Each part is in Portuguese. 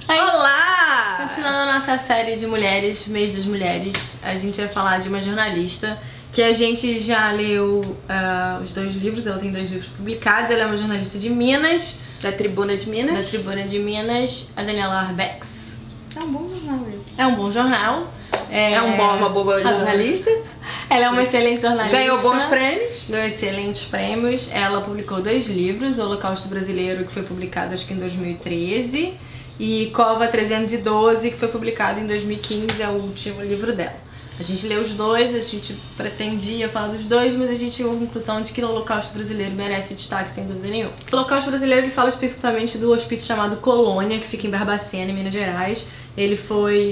Olá! Continuando a nossa série de mulheres, mês das mulheres, a gente vai falar de uma jornalista que a gente já leu os 2 livros, ela tem 2 livros publicados, ela é uma jornalista de Minas. Da Tribuna de Minas? Da Tribuna de Minas, a Daniela Arbex. É um bom jornal esse. É um bom jornal. Uma boa jornalista. Ela é uma excelente jornalista. Ganhou bons prêmios. Ganhou excelentes prêmios. Ela publicou 2 livros, O Holocausto Brasileiro, que foi publicado acho que em 2013, e Cova 312, que foi publicado em 2015, é o último livro dela. A gente leu os 2, a gente pretendia falar dos 2, mas a gente chegou à conclusão de que o Holocausto Brasileiro merece destaque, sem dúvida nenhuma. O Holocausto Brasileiro ele fala especificamente do hospício chamado Colônia, que fica em Barbacena, em Minas Gerais. Ele foi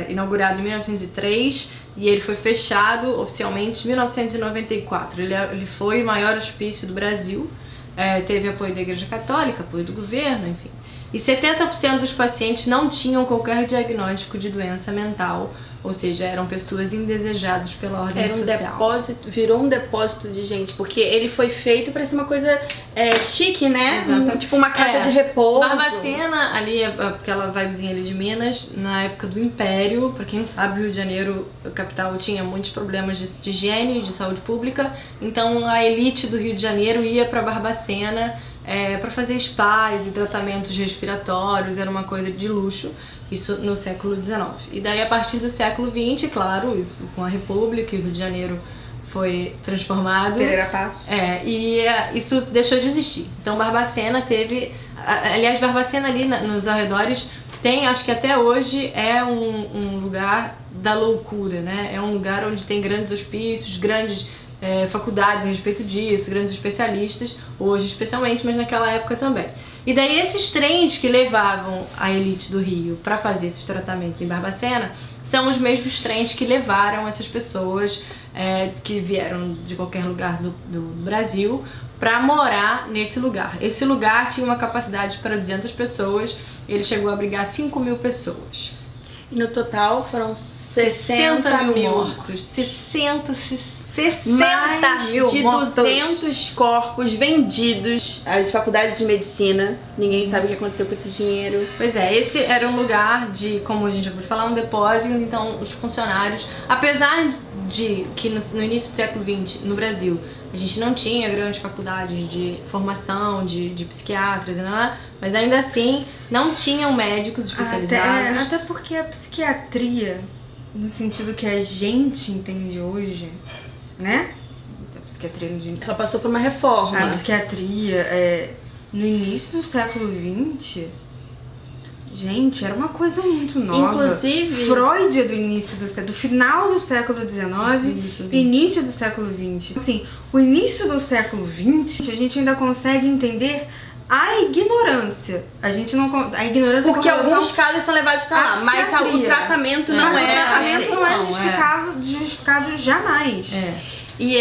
inaugurado em 1903 e ele foi fechado oficialmente em 1994. Ele foi o maior hospício do Brasil, teve apoio da Igreja Católica, apoio do governo, enfim. E 70% dos pacientes não tinham qualquer diagnóstico de doença mental, ou seja, eram pessoas indesejadas pela ordem social. Virou um depósito de gente, porque ele foi feito para ser uma coisa chique, né? Exatamente. Tipo uma casa de repouso. Barbacena, ali, aquela vibezinha ali de Minas, na época do Império, pra quem não sabe, o Rio de Janeiro, a capital, tinha muitos problemas de higiene, de saúde pública, então a elite do Rio de Janeiro ia pra Barbacena para fazer spas e tratamentos respiratórios, era uma coisa de luxo, isso no século XIX. E daí, a partir do século XX, claro, isso com a República, e o Rio de Janeiro foi transformado. Pereira Passos. E isso deixou de existir. Então, Barbacena teve... Aliás, Barbacena ali nos arredores tem, acho que até hoje, é um lugar da loucura, né? É um lugar onde tem grandes hospícios, grandes faculdades a respeito disso, grandes especialistas, hoje especialmente, mas naquela época também. E daí esses trens que levavam a elite do Rio para fazer esses tratamentos em Barbacena são os mesmos trens que levaram essas pessoas que vieram de qualquer lugar do Brasil para morar nesse lugar. Esse lugar tinha uma capacidade para 200 pessoas, ele chegou a abrigar 5.000 pessoas. E no total foram 60 mil mortos. 60 mais mil de mortos. 200 corpos vendidos às faculdades de medicina. Ninguém sabe o que aconteceu com esse dinheiro. Pois é, esse era um lugar de, como a gente acabou de falar, um depósito. Então os funcionários, apesar de que no início do século XX, no Brasil, a gente não tinha grandes faculdades de formação, de psiquiatras, mas ainda assim não tinham médicos especializados. Até porque a psiquiatria, no sentido que a gente entende hoje, né? A psiquiatria ela passou por uma reforma. A psiquiatria, no início do século XX, gente, era uma coisa muito nova. Inclusive, Freud é do final do século XIX, início do século XX. Assim, o início do século XX, a gente ainda consegue entender a ignorância. A ignorância porque alguns casos são levados pra lá, mas o tratamento não mas é. O tratamento não é justificado jamais. E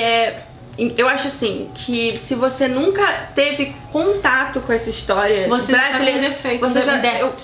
eu acho assim, que se você nunca teve contato com essa história você brasileira, já defeito,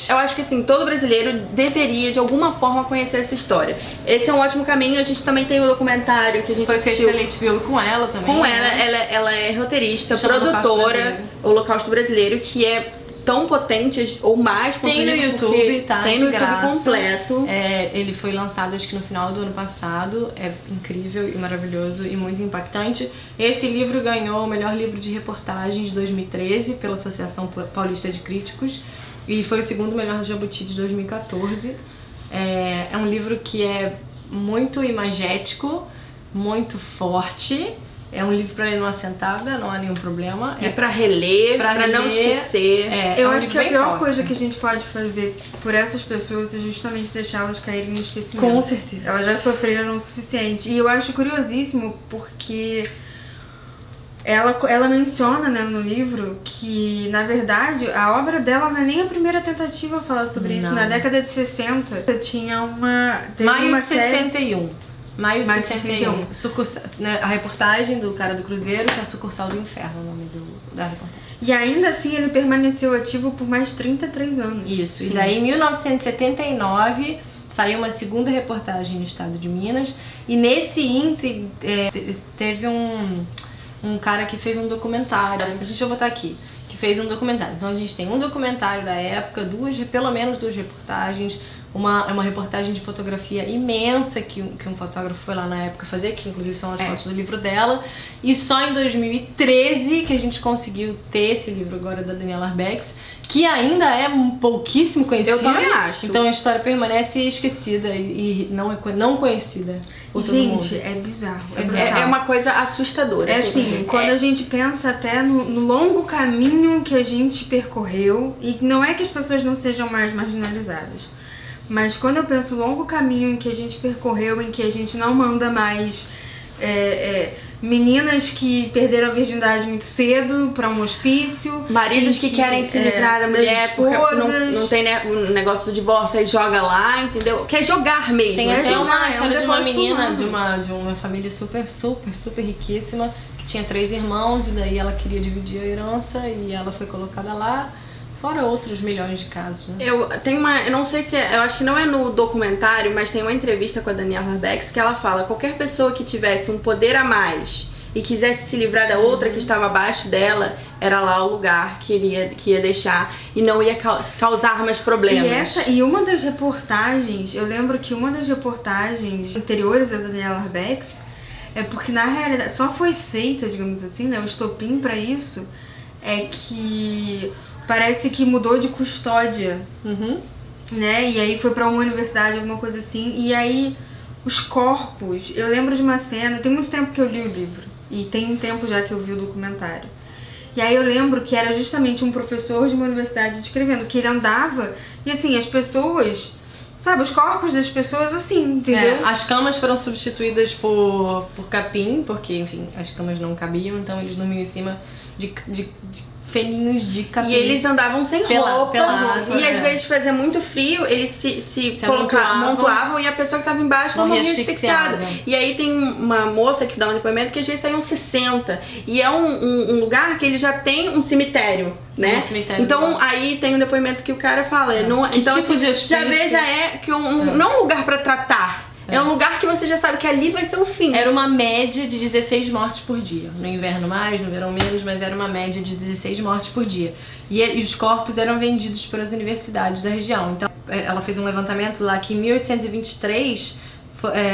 eu acho que assim, todo brasileiro deveria de alguma forma conhecer essa história. Esse é um ótimo caminho. A gente também tem o documentário que a gente assistiu. Foi feito pela HBO com ela também. Com ela é roteirista, produtora, o Holocausto Brasileiro, que é tão potente ou mais potente. Tem no YouTube, tá? Tem no YouTube completo. Ele foi lançado acho que no final do ano passado. É incrível e maravilhoso e muito impactante. Esse livro ganhou o melhor livro de reportagens de 2013 pela Associação Paulista de Críticos e foi o segundo melhor Jabuti de 2014. É um livro que é muito imagético, muito forte. É um livro pra ler numa sentada, não há nenhum problema. É pra reler, pra não esquecer. Eu acho que a pior coisa que a gente pode fazer por essas pessoas é justamente deixá-las caírem no esquecimento. Com certeza. Elas já sofreram o suficiente. E eu acho curiosíssimo porque ela menciona, né, no livro que, na verdade, a obra dela não é nem a primeira tentativa a falar sobre isso. Na década de 60, tinha Maio de 61. Maio de 61. A reportagem do cara do Cruzeiro, que é a Sucursal do Inferno, o nome da reportagem. E ainda assim ele permaneceu ativo por mais 33 anos. Isso. Sim. E daí em 1979 saiu uma segunda reportagem no estado de Minas. E nesse ínterim teve um cara que fez um documentário. A gente vai botar aqui. Que fez um documentário. Então a gente tem um documentário da época, pelo menos 2 reportagens, uma reportagem de fotografia imensa que um fotógrafo foi lá na época fazer, que inclusive são as fotos do livro dela. E só em 2013 que a gente conseguiu ter esse livro agora da Daniela Arbex, que ainda é pouquíssimo conhecido. Eu também acho. Então a história permanece esquecida e não conhecida por todo mundo. Gente, é bizarro. É uma coisa assustadora. É assim, quando a gente pensa até no longo caminho que a gente percorreu, e não é que as pessoas não sejam mais marginalizadas, mas quando eu penso no longo caminho em que a gente percorreu, em que a gente não manda mais meninas que perderam a virgindade muito cedo pra um hospício, maridos que querem se livrar da mulher porque não tem o negócio do divórcio, aí joga lá, entendeu? Quer jogar mesmo. Tem até uma história de uma depósito menina humano. de uma família super riquíssima, que tinha 3 irmãos, e daí ela queria dividir a herança e ela foi colocada lá. Fora outros milhões de casos, né? Eu não sei se eu acho que não é no documentário, mas tem uma entrevista com a Daniela Arbex que ela fala: qualquer pessoa que tivesse um poder a mais e quisesse se livrar da outra que estava abaixo dela, era lá o lugar que ia deixar e não ia causar mais problemas. E uma das reportagens, eu lembro que uma das reportagens anteriores da Daniela Arbex é porque na realidade só foi feita, digamos assim, né, o estopim pra isso é que parece que mudou de custódia, né? E aí foi pra uma universidade, alguma coisa assim. E aí os corpos, eu lembro de uma cena, tem muito tempo que eu li o livro e tem um tempo já que eu vi o documentário. E aí eu lembro que era justamente um professor de uma universidade descrevendo que ele andava e assim, as pessoas, sabe, os corpos das pessoas assim, entendeu? As camas foram substituídas por capim, porque, enfim, as camas não cabiam, então eles dormiam em cima de feninhos de capim. E eles andavam sem roupa. Pelado, e às vezes fazia muito frio, eles se amontoavam e a pessoa que estava embaixo morria asfixiada. E aí tem uma moça que dá um depoimento que às vezes saíam 60. E é um lugar que ele já tem um cemitério, né? Então aí tem um depoimento que o cara fala. Então tipo de hospício? já vê, já é que não é um lugar pra tratar. É um lugar que você já sabe que ali vai ser o fim. Era uma média de 16 mortes por dia. No inverno mais, no verão menos, mas era uma média de 16 mortes por dia. E os corpos eram vendidos pelas universidades da região. Então ela fez um levantamento lá que em 1823,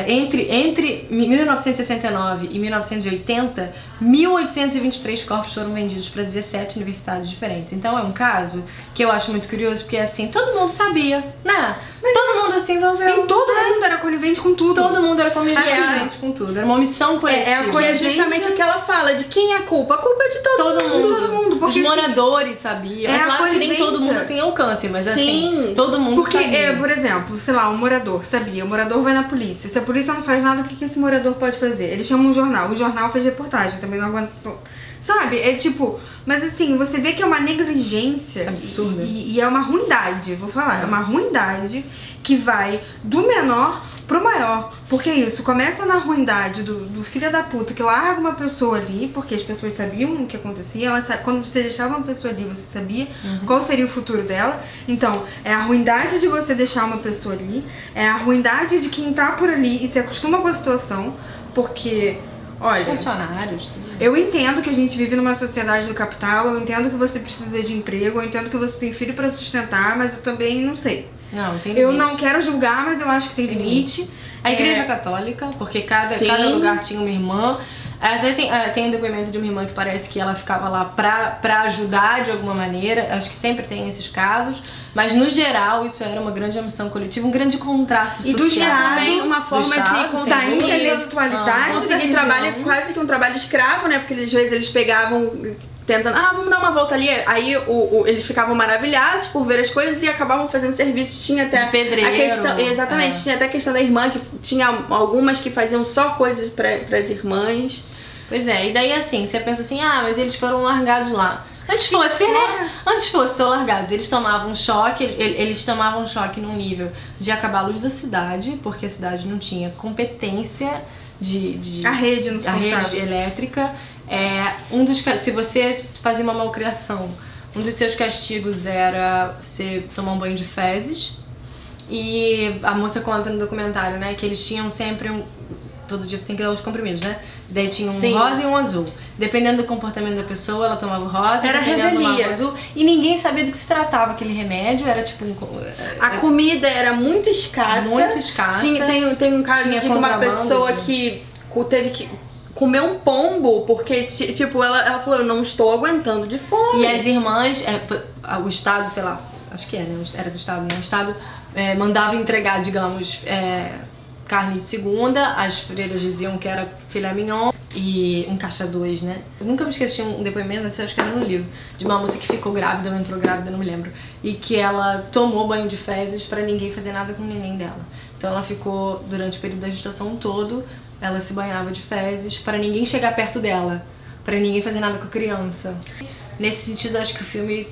entre 1969 e 1980, 1.823 corpos foram vendidos para 17 universidades diferentes. Então é um caso que eu acho muito curioso, porque assim, todo mundo sabia, né? Mas todo mundo se envolveu. E todo mundo era conivente com tudo. Todo mundo era conivente com tudo. Era uma omissão coletiva. É justamente o que ela fala, de quem é a culpa? A culpa é de todo mundo. Os moradores sabiam. É claro que nem todo mundo tem alcance, mas assim, todo mundo sabia. Por exemplo, sei lá, um morador sabia, o morador vai na polícia. Se a polícia não faz nada, o que esse morador pode fazer? Ele chama um jornal, o jornal fez reportagem, também não aguentou. Sabe? É tipo, mas assim, você vê que é uma negligência absurda. E é uma ruindade, vou falar, é uma ruindade que vai do menor pro maior. Porque isso começa na ruindade do filho da puta que larga uma pessoa ali, porque as pessoas sabiam o que acontecia. Quando você deixava uma pessoa ali, você sabia qual seria o futuro dela. Então, é a ruindade de você deixar uma pessoa ali, é a ruindade de quem tá por ali e se acostuma com a situação, porque, olha, os funcionários, tudo. Eu entendo que a gente vive numa sociedade do capital, eu entendo que você precisa de emprego, eu entendo que você tem filho pra sustentar, mas eu também não sei. Não, tem limite. Eu não quero julgar, mas eu acho que tem limite. A igreja católica, porque cada lugar tinha uma irmã. Até tem um depoimento de uma irmã que parece que ela ficava lá pra ajudar de alguma maneira. Acho que sempre tem esses casos. Mas no geral isso era uma grande omissão coletiva, um grande contrato social. E do Estado também uma forma da intelectualidade. Conseguir trabalho, quase que um trabalho escravo, né? Porque às vezes eles pegavam tentando, vamos dar uma volta ali. Aí eles ficavam maravilhados por ver as coisas e acabavam fazendo serviços. Tinha até de pedreiro, a questão, exatamente, tinha até a questão da irmã, que tinha algumas que faziam só coisas pras irmãs. Pois é, e daí assim, você pensa assim, mas eles foram largados lá. Antes fosse, né? Antes fosse ser largados. Eles tomavam choque, eles tomavam choque num nível de acabar a luz da cidade, porque a cidade não tinha competência a rede elétrica. Se você fazia uma malcriação, um dos seus castigos era você tomar um banho de fezes. E a moça conta no documentário, né, que eles tinham sempre todo dia você tem que dar os comprimidos, né? Daí tinha um rosa e um azul. Dependendo do comportamento da pessoa, ela tomava o rosa, era dependendo revelia. tomava o azul. E ninguém sabia do que se tratava aquele remédio, era tipo a comida era muito escassa. Muito escassa. Tem um caso de uma pessoa que teve que comer um pombo, porque, tipo, ela falou, eu não estou aguentando de fome. E as irmãs, o Estado, sei lá, acho que era do Estado, né? O Estado mandava entregar, digamos, carne de segunda, as freiras diziam que era filé mignon e um caixa 2, né? Eu nunca me esqueci de um depoimento, acho que era no livro, de uma moça que ficou grávida ou entrou grávida, não me lembro, e que ela tomou banho de fezes pra ninguém fazer nada com o neném dela. Então ela ficou, durante o período da gestação todo, ela se banhava de fezes para ninguém chegar perto dela, para ninguém fazer nada com a criança. Nesse sentido, acho que o filme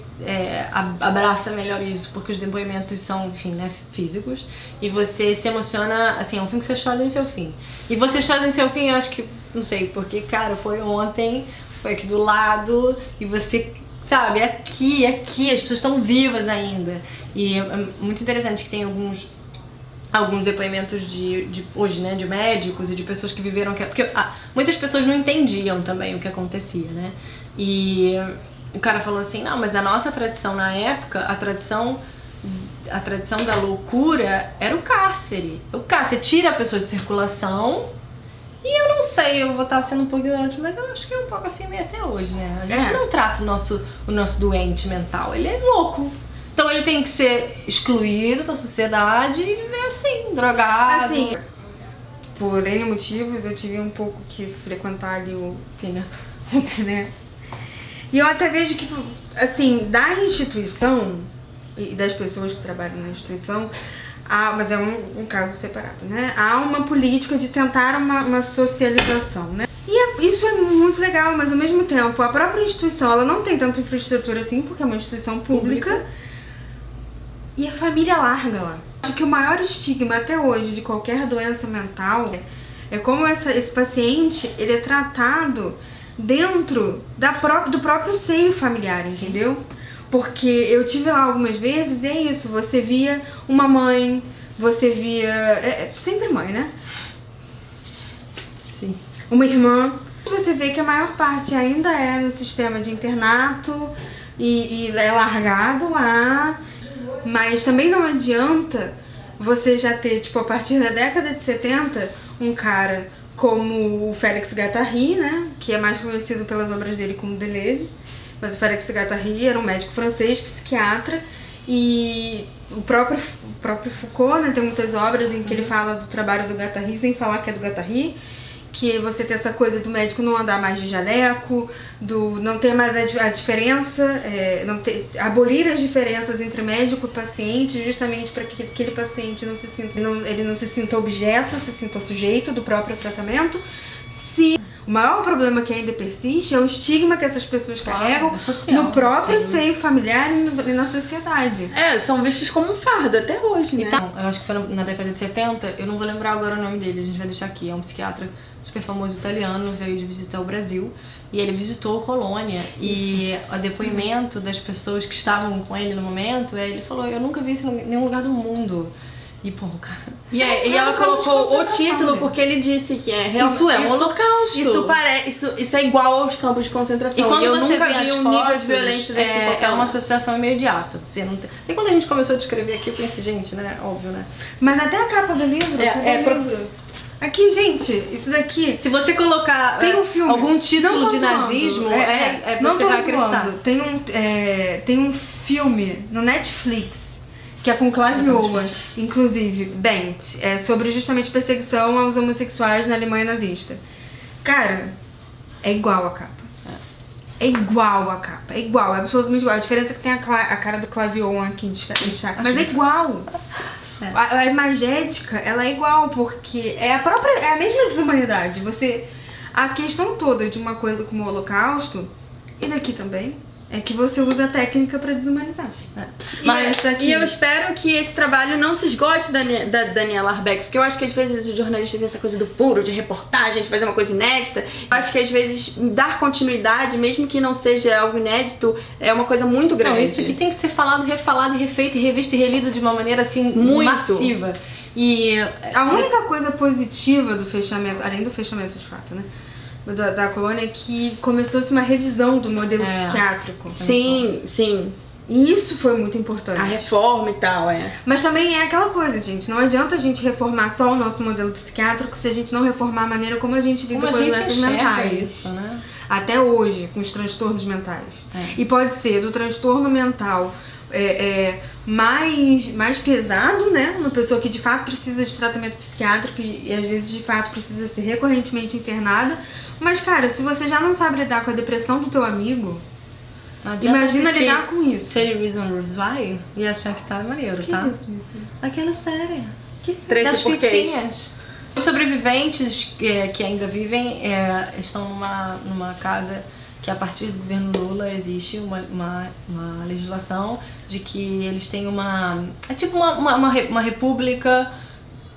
abraça melhor isso, porque os depoimentos são, enfim, né, físicos, e você se emociona, assim, é um filme que você chora no seu fim. E você chora no seu fim, eu acho que, não sei, porque, cara, foi ontem, foi aqui do lado, e você, sabe, aqui, as pessoas estão vivas ainda. E é muito interessante que tem alguns depoimentos de hoje, né, de médicos e de pessoas que viveram, porque muitas pessoas não entendiam também o que acontecia, né, e o cara falou assim, não, mas a nossa tradição na época, a tradição da loucura era o cárcere. Você tira a pessoa de circulação, e eu não sei, eu vou estar sendo um pouco ignorante, mas eu acho que é um pouco assim meio até hoje, né, a gente não trata o nosso doente mental, ele é louco. Então ele tem que ser excluído da sociedade e viver assim, drogado. Assim, por N motivos, eu tive um pouco que frequentar ali o Pina, né? E eu até vejo que, assim, da instituição e das pessoas que trabalham na instituição, mas é um caso separado, né? Há uma política de tentar uma socialização, né? E isso é muito legal, mas ao mesmo tempo, a própria instituição, ela não tem tanta infraestrutura assim, porque é uma instituição pública. E a família larga lá. Acho que o maior estigma até hoje de qualquer doença mental é como esse paciente, ele é tratado dentro do próprio seio familiar, entendeu? Sim. Porque eu tive lá algumas vezes e é isso, você via uma mãe, você via... sempre mãe, né? Sim. Uma irmã. Você vê que a maior parte ainda é no sistema de internato e é largado lá. Mas também não adianta você já ter, tipo, a partir da década de 70, um cara como o Félix Guattari, né? Que é mais conhecido pelas obras dele como Deleuze. Mas o Félix Guattari era um médico francês, psiquiatra. E o próprio Foucault, né? Tem muitas obras em que ele fala do trabalho do Guattari sem falar que é do Guattari. Que você tem essa coisa do médico não andar mais de jaleco, não ter mais a diferença, abolir as diferenças entre médico e paciente, justamente para que aquele paciente não se sinta objeto, se sinta sujeito do próprio tratamento. O maior problema que ainda persiste é o estigma que essas pessoas carregam social, no próprio seio familiar e na sociedade. São vistos como um fardo até hoje, né? Então, eu acho que foi na década de 70, eu não vou lembrar agora o nome dele, a gente vai deixar aqui, é um psiquiatra super famoso italiano, veio de visitar o Brasil e ele visitou Colônia. E o depoimento das pessoas que estavam com ele no momento, ele falou, eu nunca vi isso em nenhum lugar do mundo. E, pô, cara... E ela colocou o título, gente. Porque ele disse que isso é um holocausto. Isso é igual aos campos de concentração. E quando eu você nunca vê vi um nível de violência desse local. É uma associação imediata. Você não tem... E quando a gente começou a descrever aqui, eu pensei, gente, né? Óbvio, né? Mas até a capa do livro. Aqui, gente, isso daqui... Se você colocar tem um filme, algum título de nazismo, você vai acreditar. Tem um filme no Netflix, que é com Clive Owen, inclusive, Bent, sobre justamente perseguição aos homossexuais na Alemanha nazista. Cara, é igual a capa. É igual a capa, é igual, é absolutamente igual. A diferença é que tem a cara do Clive Owen aqui em destaque, mas é igual. A imagética, ela é igual, porque é a mesma desumanidade. A questão toda de uma coisa como o Holocausto, e daqui também, é que você usa a técnica pra desumanizar. Mas e eu espero que esse trabalho não se esgote da Daniela Arbex, porque eu acho que às vezes os jornalistas têm essa coisa do furo, de reportagem, de fazer uma coisa inédita. Eu acho que às vezes dar continuidade, mesmo que não seja algo inédito, é uma coisa muito grande. Não, isso aqui tem que ser falado, refalado, refeito, revisto e relido de uma maneira assim muito massiva. E a única coisa positiva do fechamento, além do fechamento de fato, né? Da colônia, é que começou-se uma revisão do modelo psiquiátrico. Sim, sim. E isso foi muito importante. A reforma e tal, Mas também é aquela coisa, gente. Não adianta a gente reformar só o nosso modelo psiquiátrico se a gente não reformar a maneira como a gente lida com as doenças mentais. Isso, né? Até hoje, com os transtornos mentais. E pode ser do transtorno mental mais pesado, né? Uma pessoa que de fato precisa de tratamento psiquiátrico e às vezes de fato precisa ser recorrentemente internada. Mas, cara, se você já não sabe lidar com a depressão do teu amigo, imagina lidar com isso. 30 Reasons Why e achar que tá maneiro, tá? Que isso, meu filho? Aquela série. Que série? Das fitinhas. Os sobreviventes que ainda vivem estão numa casa que a partir do governo Lula existe uma legislação de que eles têm é tipo uma república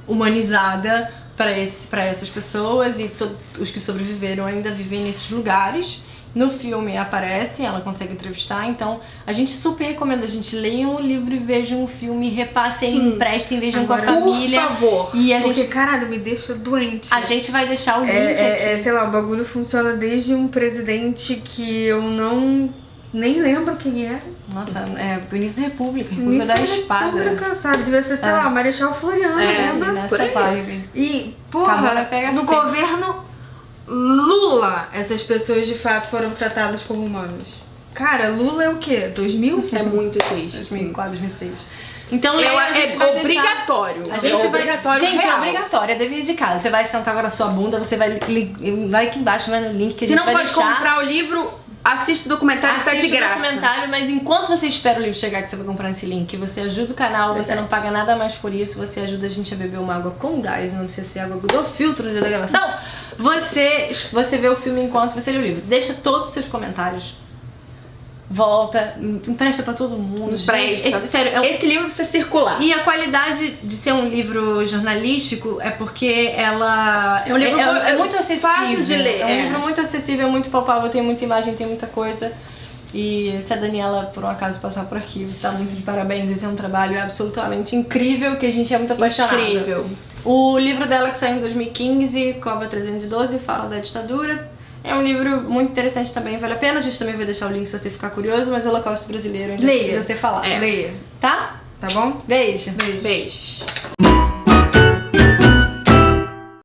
humanizada para essas pessoas e os que sobreviveram ainda vivem nesses lugares. No filme aparece, ela consegue entrevistar, então a gente super recomenda, a gente leiam o livro e vejam o filme, repassem, emprestem, vejam com a família. Por favor. E porque, caralho, me deixa doente. A gente vai deixar o link aqui. Sei lá, o bagulho funciona desde um presidente que eu nem lembro quem era. Nossa, o início da República da Espada. República, sabe? Devia ser, sei lá, Marechal Floriano, lembra? Nessa vibe. E, porra, no governo Lula, essas pessoas de fato foram tratadas como humanos. Cara, Lula é o quê? 2000? É muito triste. 2004, 2006. Então, é obrigatório. A gente obrigatório. Gente, é obrigatório, é dever de casa. Você vai sentar agora na sua bunda, você vai aqui embaixo, vai no link que a gente vai deixar. Se não pode comprar o livro, assista o documentário, tá de graça. Assista o documentário, mas enquanto você espera o livro chegar, que você vai comprar esse link, você ajuda o canal, você não paga nada mais por isso, você ajuda a gente a beber uma água com gás, não precisa ser água do filtro no dia da gravação. Você vê o filme enquanto você lê o livro. Deixa todos os seus comentários. Volta, empresta pra todo mundo. Gente, sério, esse livro precisa circular. E a qualidade de ser um livro jornalístico é porque ela é um livro muito acessível. Fácil de ler. É um livro muito acessível, muito palpável, tem muita imagem, tem muita coisa. E se a Daniela, por um acaso, passar por aqui, você tá muito de parabéns. Esse é um trabalho absolutamente incrível, que a gente é muito apaixonada. Incrível. O livro dela, que saiu em 2015, Cova 312, fala da ditadura. É um livro muito interessante também, vale a pena. A gente também vai deixar o link se você ficar curioso, mas o Holocausto Brasileiro ainda precisa ser falado. Leia. Tá? Tá bom? Beijo. Beijos.